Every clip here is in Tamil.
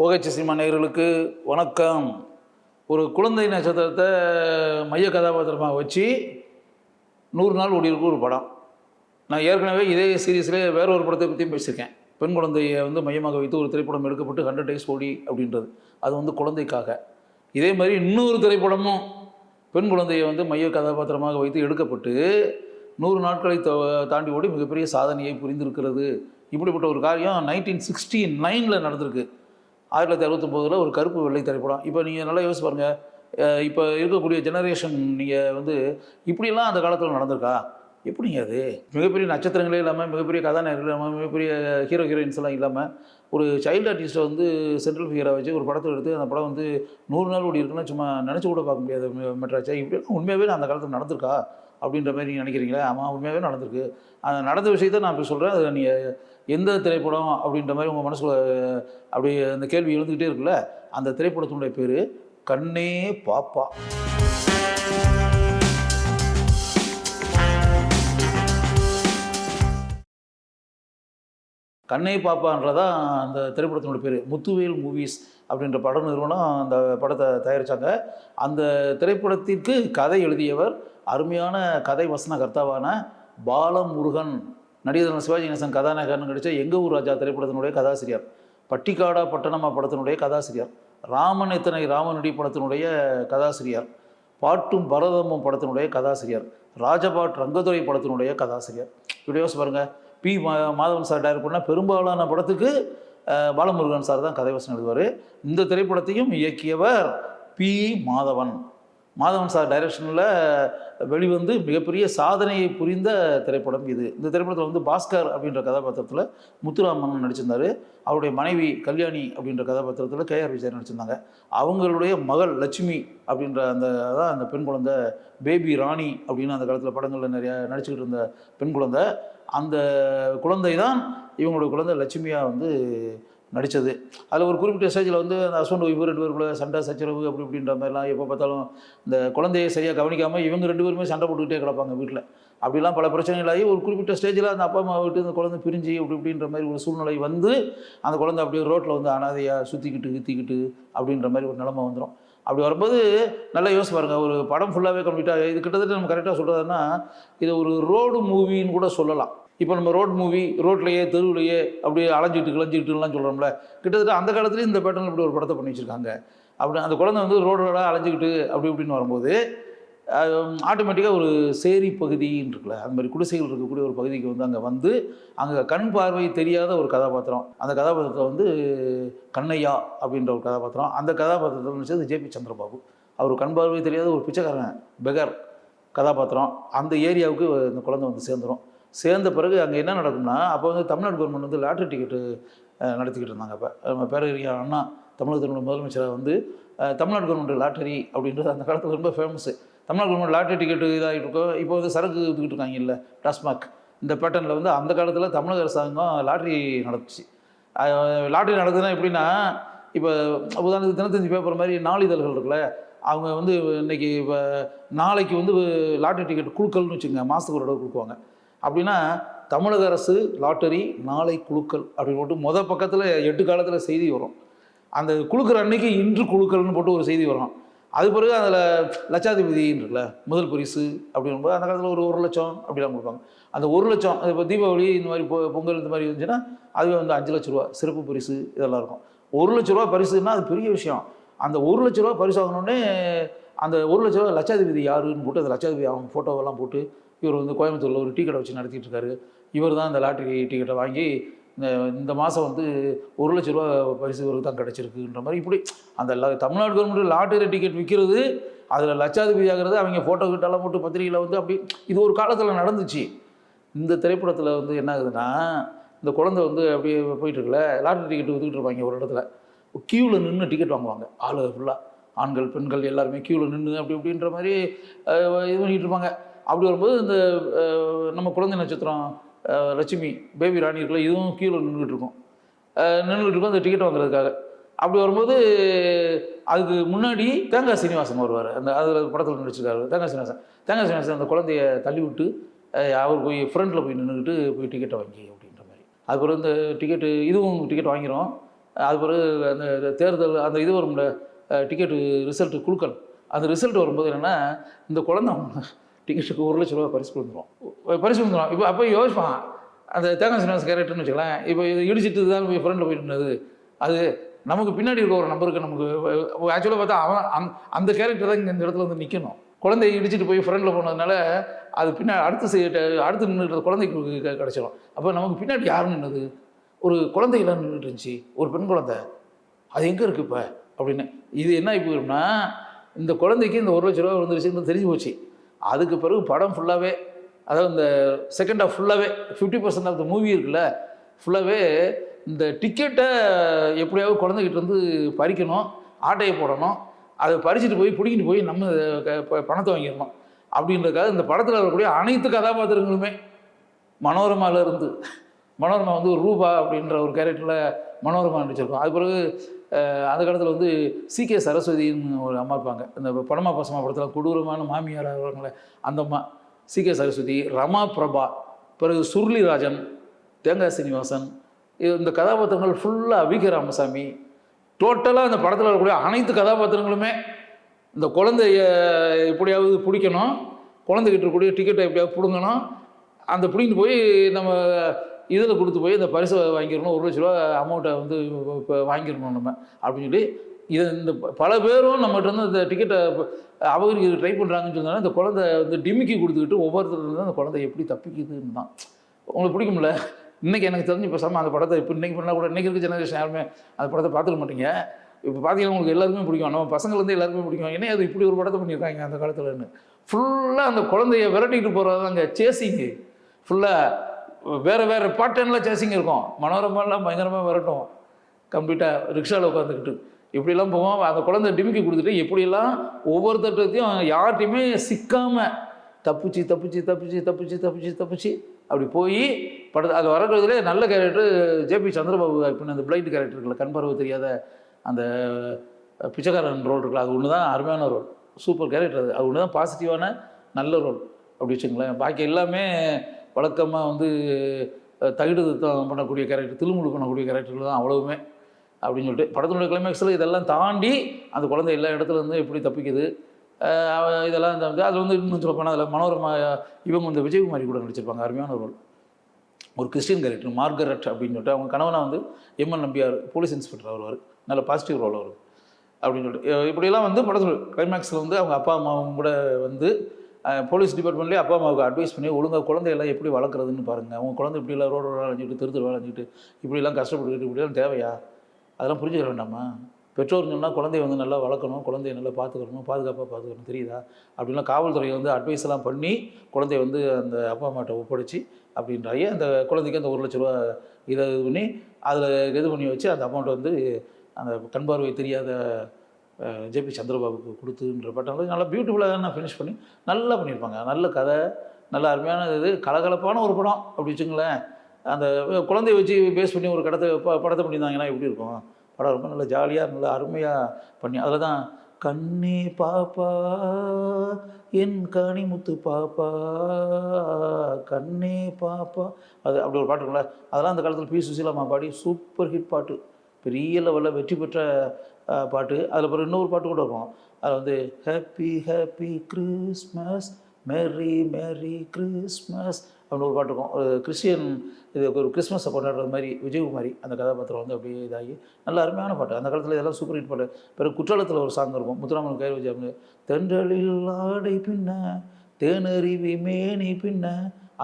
OH சினிமா நேயர்களுக்கு வணக்கம். ஒரு குழந்தை நட்சத்திரத்தை மைய கதாபாத்திரமாக வச்சு 100 நாள் ஓடிருக்கு ஒரு படம். நான் ஏற்கனவே இதே சீரீஸில் வேற ஒரு படத்தை பற்றியும் பேசியிருக்கேன். பெண் குழந்தையை மையமாக வைத்து ஒரு திரைப்படம் எடுக்கப்பட்டு 100 days ஓடி அப்படின்றது. அது குழந்தைக்காக. இதே மாதிரி இன்னொரு திரைப்படமும் பெண் குழந்தையை மைய கதாபாத்திரமாக வைத்து எடுக்கப்பட்டு 100 நாட்களை தாண்டி ஓடி மிகப்பெரிய சாதனையை புரிந்திருக்கிறது. இப்படிப்பட்ட ஒரு காரியம் 1969 நடந்திருக்கு. 1969 ஒரு கருப்பு வெள்ளை திரைப்படம். இப்போ நீங்கள் நல்லா யோசிச்சு பாருங்கள். இப்போ இருக்கக்கூடிய ஜெனரேஷன் நீங்கள் இப்படியெல்லாம் அந்த காலத்தில் நடந்திருக்கா? எப்படிங்க அது? மிகப்பெரிய நட்சத்திரங்களே இல்லாமல், மிகப்பெரிய கதாநாயகர்கள் இல்லாமல், மிகப்பெரிய ஹீரோயின்ஸ் எல்லாம் இல்லாமல், ஒரு சைல்டு ஆர்டிஸ்ட்டை சென்ட்ரல் ஃபிகராக வச்சு ஒரு படத்தை எடுத்து அந்த படம் 100 நாள் ஓடி இருக்குன்னா சும்மா நினச்சி கூட பார்க்க முடியாது மெட்ராச்சா. இப்படிலாம் உண்மையாகவே அந்த காலத்தில் நடந்திருக்கா அப்படின்ற மாதிரி நீங்கள் நினைக்கிறீங்களா? ஆமாம், உண்மையாகவே நடந்திருக்கு. நடந்த விஷயத்தை நான் இப்போ சொல்கிறேன். அது நீங்கள் எந்த திரைப்படம் அப்படின்ற மாதிரி உங்கள் மனசுக்குள்ள அப்படி அந்த கேள்வி எழுந்துக்கிட்டே இருக்குல்ல, அந்த திரைப்படத்தினுடைய பேர் கண்ணே பாப்பா. கண்ணே பாப்பான்றதான் அந்த திரைப்படத்தினுடைய பேர். முத்துவேல் மூவிஸ் அப்படின்ற பட நிறுவனம் அந்த படத்தை தயாரித்தாங்க. அந்த திரைப்படத்திற்கு கதை எழுதியவர் அருமையான கதை வசன கர்த்தாவான பாலமுருகன். நடிகர் சிவாஜி கணேசன் கதாநாயகன் நடித்த எங்கள் ஊர் ராஜா திரைப்படத்தினுடைய கதாசிரியர். பட்டிக்காடா பட்டணமா படத்தினுடைய கதாசிரியர். ராமன் எத்தனை ராமனடி படத்தினுடைய கதாசிரியர். பாட்டும் பரதமும் படத்தினுடைய கதாசிரியர். ராஜபாட் ரங்கதுரை படத்தினுடைய கதாசிரியர். இப்படி யோசிச்சு பாருங்கள். மாதவன் சார் டைரக்ட் பண்ணால் பெரும்பாலான படத்துக்கு பாலமுருகன் சார் தான் கதை வசனம் எழுதுவார். இந்த திரைப்படத்தையும் இயக்கியவர் பி. மாதவன் சார் டைரக்ஷனில் வெளிவந்து மிகப்பெரிய சாதனையை புரிந்த திரைப்படம் இது. இந்த திரைப்படத்தில் பாஸ்கர் அப்படின்ற கதாபாத்திரத்தில் முத்துராமன் நடிச்சிருந்தார். அவருடைய மனைவி கல்யாணி அப்படின்ற கதாபாத்திரத்தில் KR விஜய் நடிச்சிருந்தாங்க. அவங்களுடைய மகள் லட்சுமி அப்படின்ற அந்த பெண் குழந்தை, பேபி ராணி அப்படின்னு அந்த காலத்தில் படங்களில் நிறையா நடிச்சுக்கிட்டு இருந்த பெண் குழந்தை. அந்த குழந்தை தான் இவங்களுடைய குழந்தை லட்சுமியாக நடித்தது. அதில் ஒரு குறிப்பிட்ட ஸ்டேஜில் அந்த ஹஸ்பண்ட் ஒய்ஃப் 2 பேருக்குள்ள சண்டை சச்சரவு அப்படி இப்படின்ற மாதிரிலாம் எப்போ பார்த்தாலும் இந்த குழந்தையை சரியாக கவனிக்காமல் இவங்க 2 பேருமே சண்டை போட்டுக்கிட்டே கிடப்பாங்க வீட்டில். அப்படிலாம் பல பிரச்சனைகளாகி ஒரு குறிப்பிட்ட ஸ்டேஜில் அந்த அப்பா அம்மா விட்டு அந்த குழந்தை பிரிஞ்சு அப்படி இப்படின்ற மாதிரி ஒரு சூழ்நிலை அந்த குழந்தை அப்படியே ரோட்டில் அனாதையாக சுற்றிக்கிட்டு அப்படின்ற மாதிரி ஒரு நிலைமை வந்துடும். அப்படி வரும்போது நல்லா யோசிச்சு பாருங்கள். ஒரு படம் ஃபுல்லாகவே கம்ப்ளீட்டாக இது கிட்டத்தட்ட நம்ம கரெக்டாக சொல்கிறதுனா இதை ஒரு ரோடு மூவின்னு கூட சொல்லலாம். இப்போ நம்ம ரோட் மூவி, ரோட்லேயே தெருவுலையே அப்படியே கிளஞ்சிக்கிட்டுலாம் சொல்கிறோம்ல, கிட்டத்தட்ட அந்த காலத்துலேயும் இந்த பேட்டர்னில் இப்படி ஒரு படத்தை பண்ணி வச்சுருக்காங்க. அப்படி அந்த குழந்தை ரோடோட அலைஞ்சிக்கிட்டு அப்படி இப்படின்னு வரும்போது ஆட்டோமேட்டிக்காக ஒரு சேரி பகுதின்னு இருக்குல்ல, அந்த மாதிரி குடிசைகள் இருக்கக்கூடிய ஒரு பகுதிக்கு அங்கே கண் பார்வை தெரியாத ஒரு கதாபாத்திரம். அந்த கதாபாத்திரத்தை கண்ணையா அப்படின்ற ஒரு கதாபாத்திரம். அந்த கதாபாத்திரத்தை நினச்சது JP சந்திரபாபு. அவர் கண் பார்வை தெரியாத ஒரு பிச்சைக்காரன் பெகர் கதாபாத்திரம். அந்த ஏரியாவுக்கு இந்த குழந்தை சேர்ந்துடும். சேர்ந்த பிறகு அங்கே என்ன நடக்கும்னா, அப்போ தமிழ்நாடு கவர்மெண்ட் லாட்ரி டிக்கெட்டு நடத்திக்கிட்டு இருந்தாங்க. அப்போ நம்ம பேரறிஞர் அண்ணா தமிழகத்தினுடைய முதலமைச்சராக தமிழ்நாடு கவர்மெண்ட் லாட்டரி அப்படின்றது அந்த காலத்தில் ரொம்ப famous. Tamil Nadu government lottery ticket இதாகிட்டு இருக்கோம். இப்போ சரக்கு விற்றுக்கிட்டு இருக்காங்க இல்லை, டாஸ்மாக். இந்த பேட்டர்னில் அந்த காலத்தில் தமிழக அரசாங்கம் லாட்ரி நடத்துச்சு. லாட்ரி நடத்துதுன்னா எப்படின்னா, இப்போ உதாரணத்துக்கு தினத்தஞ்சு பேப்பர் மாதிரி நாளிதழ்கள் இருக்குல்ல, அவங்க இன்றைக்கி இப்போ நாளைக்கு லாட்ரி டிக்கெட் குழுக்கள்னு வச்சுங்க, மாதத்துக்கு ஒரு தடவை கொடுக்குவாங்க. அப்படின்னா தமிழக அரசு லாட்டரி நாளை குழுக்கள் அப்படின்னு போட்டு மொதல் பக்கத்தில் 8 காலத்தில் செய்தி வரும். அந்த குழுக்கிற அன்னைக்கு இன்று குழுக்கள்னு போட்டு ஒரு செய்தி வரும். அது பிறகு அதில் லட்சாதிபதின்னு இருக்குல்ல, முதல் பரிசு அப்படிங்கும்போது அந்த காலத்தில் ஒரு 1 லட்சம் அப்படிலாம் கொடுப்பாங்க. அந்த 1 லட்சம் இப்போ தீபாவளி இந்த மாதிரி பொங்கல் இந்த மாதிரி இருந்துச்சுன்னா அதுவே 5 லட்ச ரூபா சிறப்பு பரிசு இதெல்லாம் இருக்கும். 1 லட்ச ரூபா பரிசுன்னா அது பெரிய விஷயம். அந்த 1 லட்ச ரூபா பரிசு வாங்கினோடனே அந்த 1 லட்ச ரூபா லட்சாதிபதி யாருன்னு போட்டு அந்த லட்சாதிபதி அவங்க ஃபோட்டோவெல்லாம் போட்டு இவர் கோயம்புத்தூரில் ஒரு டீ கடை வச்சு நடத்திட்டு இருக்காரு. இவர் தான் இந்த லாட்ரி டிக்கெட்டை வாங்கி இந்த மாதம் 1 லட்ச ரூபா பரிசு இவருக்கு தான் கிடச்சிருக்குன்ற மாதிரி இப்படி அந்த தமிழ்நாடு கவர்மெண்ட் லாட்டரி டிக்கெட் விற்கிறது, அதில் லட்சாதிபதி ஆகிறது, அவங்க ஃபோட்டோ கிட்டெல்லாம் போட்டு பத்திரிகையில் அப்படி இது ஒரு காலத்தில் நடந்துச்சு. இந்த திரைப்படத்தில் என்ன ஆகுதுன்னா, இந்த குழந்தை அப்படியே போயிட்டுருக்குல்ல, லாட்டரி டிக்கெட் விற்றுக்கிட்டு இருப்பாங்க. ஒரு இடத்துல க்யூவில் நின்று டிக்கெட் வாங்குவாங்க. ஆள் ஃபுல்லாக ஆண்கள் பெண்கள் எல்லாருமே க்யூவில் நின்று அப்படி இப்படின்ற மாதிரி இது பண்ணிகிட்டு இருப்பாங்க. அப்படி வரும்போது இந்த நம்ம குழந்தை நட்சத்திரம் லட்சுமி பேபி ராணி இருக்குல்ல, இதுவும் கீழே நின்றுக்கிட்டு இருக்கும் அந்த டிக்கெட் வாங்குறதுக்காக. அப்படி வரும்போது அதுக்கு முன்னாடி தேங்காய் சீனிவாசன் வருவார். அதில் படத்தில் நடிச்சிருக்காரு தேங்காய் சீனிவாசன் அந்த குழந்தைய தள்ளி விட்டு அவர் போய் ஃப்ரண்ட்டில் போய் நின்றுக்கிட்டு போய் டிக்கெட்டை வாங்கி அப்படின்ற மாதிரி. அதுக்கப்புறம் இந்த டிக்கெட்டு இதுவும் டிக்கெட் வாங்கிடும். அது பிறகு அந்த தேர்தல் அந்த இது வரும்ல, டிக்கெட்டு ரிசல்ட்டு குழுக்கள், அந்த ரிசல்ட் வரும்போது என்னென்னா இந்த குழந்தை டிக்கெட்டுக்கு ₹1,00,000 பரிசு கொடுத்துரும். இப்போ அப்போ யோசிப்பான் அந்த தேங்காய் சீனிவாசன் கேரக்டர்னு வச்சுக்கலாம். இப்போ இது இடிச்சிட்டு தான் போய் ஃப்ரெண்டில் போயிட்டு இருந்தது, அது நமக்கு பின்னாடி இருக்க ஒரு நம்பருக்கு நமக்கு ஆக்சுவலாக பார்த்தா அவன் அந்த கேரக்டர் தான் இந்த இடத்துல வந்து நிற்கணும். குழந்தையை இடிச்சிட்டு போய் ஃப்ரெண்டில் போனதுனால அது பின்னாடி அடுத்து நின்றுட்டு குழந்தைக்கு கிடச்சிடும். அப்போ நமக்கு பின்னாடி யார் நின்றுது, ஒரு குழந்தைகளாம் நின்றுட்டு இருந்துச்சு, ஒரு பெண் குழந்தை, அது எங்கே இருக்குது இப்போ அப்படின்னு. இது என்ன ஆகி போயிரும்னா இந்த குழந்தைக்கு இந்த ₹1,00,000 வந்துருச்சுன்னு தெரிஞ்சு போச்சு. அதுக்கு பிறகு படம் ஃபுல்லாகவே, அதாவது இந்த செகண்ட் ஹாஃப் ஃபுல்லாகவே 50% ஆஃப் த மூவி இருக்குல்ல, ஃபுல்லாகவே இந்த டிக்கெட்டை எப்படியாவது குழந்தைகிட்ட வந்து பறிக்கணும், ஆட்டையை போடணும், அதை பறிச்சுட்டு போய் பிடிக்கிட்டு போய் நம்ம பணத்தை வாங்கிடணும் அப்படின்றதுக்காக இந்த படத்தில் வரக்கூடிய அனைத்து கதாபாத்திரங்களுமே மனோரமாவிலேருந்து, மனோரமா வந்து ஒரு ரூபா அப்படின்ற ஒரு கேரக்டரில் மனோரமா நடிச்சிருக்கோம். அது பிறகு அந்த காலத்தில் வந்து CK சரஸ்வதின்னு ஒரு அம்மா இருப்பாங்க, இந்த படமா பசமா படத்தில் கொடூரமான மாமியார் ஆகிறவங்கள அந்த அம்மா CK சரஸ்வதி, ரமா பிரபா, பிறகு சுருளிராஜன், தேங்காய் சீனிவாசன், இந்த கதாபாத்திரங்கள் ஃபுல்லாக VK ராமசாமி, டோட்டலாக அந்த படத்தில் வரக்கூடிய அனைத்து கதாபாத்திரங்களுமே இந்த குழந்தைய எப்படியாவது பிடிக்கணும், குழந்தைகிட்ட இருக்கக்கூடிய டிக்கெட்டை எப்படியாவது பிடுங்கணும், அந்த பிடிங்கிட்டு போய் நம்ம இதில் கொடுத்து போய் இந்த பரிசை வாங்கிடணும், ₹1,00,000 அமௌண்ட்டை வந்து இப்போ வாங்கிடணும் நம்ம அப்படின்னு சொல்லி இது இந்த பல பேரும் நம்மகிட்ட வந்து இந்த டிக்கெட்டை அபகரிக்க ட்ரை பண்ணுறாங்கன்னு சொன்னாலும் இந்த குழந்தை வந்து டிமிக்கி கொடுத்துக்கிட்டு ஒவ்வொருத்தரும் அந்த குழந்தை எப்படி தப்பிக்குதுன்னு தான். உங்களுக்கு பிடிக்கும்ல? இன்றைக்கி எனக்கு தெரிஞ்சு பேசாமல் அந்த படத்தை இப்போ இன்றைக்கி பண்ணால் கூட இன்றைக்கி இருக்க ஜெனரேஷன் யாருமே அந்த படத்தை பார்த்துக்க மாட்டீங்க. இப்போ பார்த்தீங்கன்னா உங்களுக்கு எல்லாருக்குமே பிடிக்கும், நம்ம பசங்கள்லேருந்து எல்லாருக்குமே பிடிக்கும். ஏன்னா அது இப்படி ஒரு படத்தை பண்ணியிருக்காங்க அந்த காலத்துலன்னு. ஃபுல்லாக அந்த குழந்தைய விரட்டிக்கிட்டு போகிறது அங்கே சேசிங்கு, ஃபுல்லாக வேறு பாட்டன்லாம் சேசிங் இருக்கும். மனோரமாலாம் பயங்கரமாக விரட்டும், கம்ப்ளீட்டாக ரிக்ஷாவில் உட்காந்துக்கிட்டு இப்படிலாம் போவோம். அந்த குழந்தை டிமிக்கி கொடுத்துட்டு எப்படியெல்லாம் ஒவ்வொருத்தட்டையும் யார்கிட்டையுமே சிக்காமல் தப்பிச்சு தப்பிச்சு தப்பிச்சு தப்பிச்சு தப்பிச்சு தப்பிச்சு அப்படி போய் படத்தை அது வரக்கிறதுலே நல்ல கேரக்டர் JP சந்திரபாபு அப்படின்னு அந்த பிளைண்ட் கேரக்டர் இருக்குல்ல, கண் பார்வை தெரியாத அந்த பிச்சைக்காரன் ரோல் இருக்குல்ல, அது ஒன்று தான் அருமையான ரோல், சூப்பர் கேரக்டர். அது ஒன்று தான் பாசிட்டிவான நல்ல ரோல் அப்படி வச்சுங்களேன். பாக்கி எல்லாமே வழக்கமாக வந்து தகுடு பண்ணக்கூடிய கேரக்டர், திருமுழு பண்ணக்கூடிய கேரக்டர்கள் தான் அவ்வளவுமே அப்படின்னு சொல்லிட்டு படத்தினுடைய கிளைமேக்ஸில் இதெல்லாம் தாண்டி அந்த குழந்தை எல்லா இடத்துல இருந்து எப்படி தப்பிக்குது இதெல்லாம் வந்து அதில் வந்து இன்னும் சொல்ல போனால் அதில் மனோரமா இவங்க வந்து விஜயகுமாரி கூட நடிச்சிருப்பாங்க, அருமையான ரோல். ஒரு கிறிஸ்டின் கேரக்டர் மார்கரெட் அப்படின்னு சொல்லிட்டு, அவங்க கணவனாக வந்து MN நம்பியார் போலீஸ் இன்ஸ்பெக்டர் வருவார், நல்ல பாசிட்டிவ் ரோல் வரும் அப்படின்னு சொல்லிட்டு இப்படியெல்லாம் வந்து படத்தில் கிளைமேக்ஸில் வந்து அவங்க அப்பா அம்மாவும் கூட வந்து போலீஸ் டிபார்ட்மெண்ட்லேயே அப்பா அம்மாவுக்கு அட்வைஸ் பண்ணி ஒழுங்காக குழந்தையெல்லாம் எப்படி வளர்க்குறதுன்னு பாருங்கள், அவங்க குழந்தை இப்படிலாம் ரோடு வளைஞ்சிட்டு தெரு வளைஞ்சிட்டு இப்படிலாம் கஷ்டப்பட்டுக்கிட்டு இப்படிலாம் தேவையா, அதெல்லாம் புரிஞ்சுக்க வேண்டாமா? பெற்றோர் சொன்னால் குழந்தைய வந்து நல்லா வளர்க்கணும், குழந்தைய நல்லா பார்த்துக்கணும், பாதுகாப்பாக பார்த்துக்கணும், தெரியுதா அப்படின்லாம் காவல்துறையை வந்து அட்வைஸ் எல்லாம் பண்ணி குழந்தைய வந்து அந்த அப்பா அம்மாட்ட ஒப்படைச்சி அப்படின்றாயே அந்த குழந்தைக்கு அந்த ₹1,00,000 இதை இது பண்ணி அதில் இது பண்ணி வச்சு அந்த அமௌண்ட்டை வந்து அந்த கண் பார்வை தெரியாத JP சந்திரபாபுக்கு கொடுத்துன்ற பட்டம் நல்லா பியூட்டிஃபுல்லாக நான் ஃபினிஷ் பண்ணி நல்லா பண்ணியிருப்பாங்க. நல்ல கதை, நல்ல அருமையான இது, கலகலப்பான ஒரு படம் அப்படி வச்சுங்களேன். அந்த குழந்தைய வச்சு பேஸ் பண்ணி ஒரு படத்தை பண்ணியிருந்தாங்கன்னா எப்படி இருக்கும்? படம் ரொம்ப நல்லா ஜாலியாக நல்லா அருமையாக பண்ணி அதில் தான் கண்ணே பாப்பா என் கனிமுத்து பாப்பா கண்ணே பாப்பா அது அப்படி ஒரு பாட்டு இருக்குல்ல, அதெல்லாம் அந்த காலத்தில் P. சுசீலாம்மா பாடி சூப்பர் ஹிட் பாட்டு, பெரிய லெவலில் வெற்றி பெற்ற பாட்டு. அதில் பிறகு இன்னொரு பாட்டு கூட இருக்கும், அதில் வந்து ஹாப்பி ஹாப்பி கிறிஸ்மஸ் மேரி மேரி கிறிஸ்மஸ் அப்படின்னு ஒரு பாட்டு இருக்கும். ஒரு கிறிஸ்டியன் இது ஒரு கிறிஸ்மஸை கொண்டாடுறது மாதிரி விஜயகுமாரி அந்த கதாபாத்திரம் வந்து அப்படியே இதாகி நல்ல அருமையான பாட்டு. அந்த காலத்தில் இதெல்லாம் சூப்பர் ஹிட் பாட்டு. பிறகு குற்றாலத்தில் ஒரு சாங் இருக்கும், முத்துராமன் கயிறு வச்சு தென்றலில் ஆடை பின்ன தேனறிவி மேனி பின்ன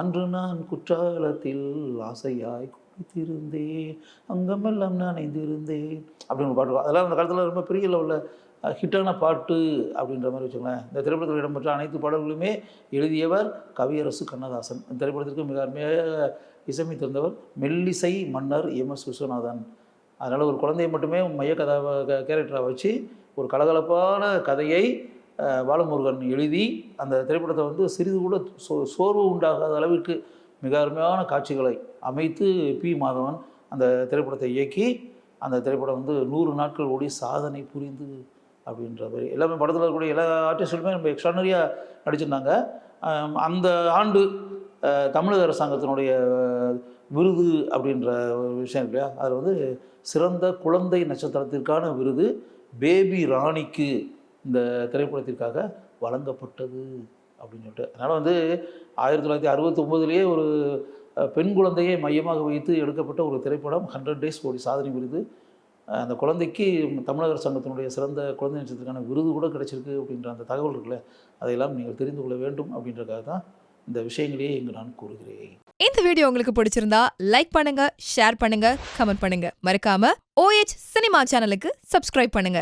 அன்று நான் குற்றாலத்தில் ஆசையாய் குளித்திருந்தேன் அங்கமெல்லாம் நனைந்திருந்தேன் அப்படின்னு ஒரு பாட்டு இருக்கும். அதெல்லாம் அந்த காலத்தில் ரொம்ப பெரிய லெவலில் ஹிட்டான பாட்டு அப்படின்ற மாதிரி வச்சுக்கோங்களேன். இந்த திரைப்படத்தில் இடம்பெற்ற அனைத்து பாடல்களுமே எழுதியவர் கவியரசு கண்ணதாசன். இந்த திரைப்படத்திற்கு மிக அருமையாக இசையமைத்திருந்தவர் மெல்லிசை மன்னர் MS விஸ்வநாதன். அதனால் ஒரு குழந்தையை மட்டுமே மைய கேரக்டராக வச்சு ஒரு கலகலப்பான கதையை பாலமுருகன் எழுதி அந்த திரைப்படத்தை வந்து சிறிது கூட சோர்வு உண்டாகாத அளவிற்கு மிக அருமையான காட்சிகளை அமைத்து P. மாதவன் அந்த திரைப்படத்தை இயக்கி அந்த திரைப்படம் வந்து 100 நாட்கள் ஓடி சாதனை புரிந்து அப்படின்ற மாதிரி எல்லாமே படத்தில் இருக்கக்கூடிய எல்லா ஆர்டிஸ்டுமே ரொம்ப எக்ஸ்ட்ரானரியாக நடிச்சிருந்தாங்க. அந்த ஆண்டு தமிழக அரசாங்கத்தினுடைய விருது அப்படின்ற ஒரு விஷயம் இல்லையா, அதில் வந்து சிறந்த குழந்தை நட்சத்திரத்திற்கான விருது பேபி ராணிக்கு இந்த திரைப்படத்திற்காக வழங்கப்பட்டது அப்படின்னு சொல்லிட்டு. அதனால் வந்து 1969 ஒரு பெண் குழந்தையை மையமாக வைத்து எடுக்கப்பட்ட ஒரு திரைப்படம் 100 டேஸ் கோடி சாதனை விருது. அந்த குழந்தைக்கு தமிழக சங்கத்தினுடைய சிறந்த குழந்தை நட்சத்திரத்துக்கான விருது கூட கிடைச்சிருக்கு அப்படின்ற அந்த தகவல் இருக்குல்ல, அதையெல்லாம் நீங்கள் தெரிந்து கொள்ள வேண்டும் அப்படின்றதுக்காக தான் இந்த விஷயங்களையே இங்கு நான் கூறுகிறேன். இந்த வீடியோ உங்களுக்கு பிடிச்சிருந்தா லைக் பண்ணுங்க, ஷேர் பண்ணுங்க, கமெண்ட் பண்ணுங்க. மறக்காம OH சினிமா சேனலுக்கு சப்ஸ்கிரைப் பண்ணுங்க.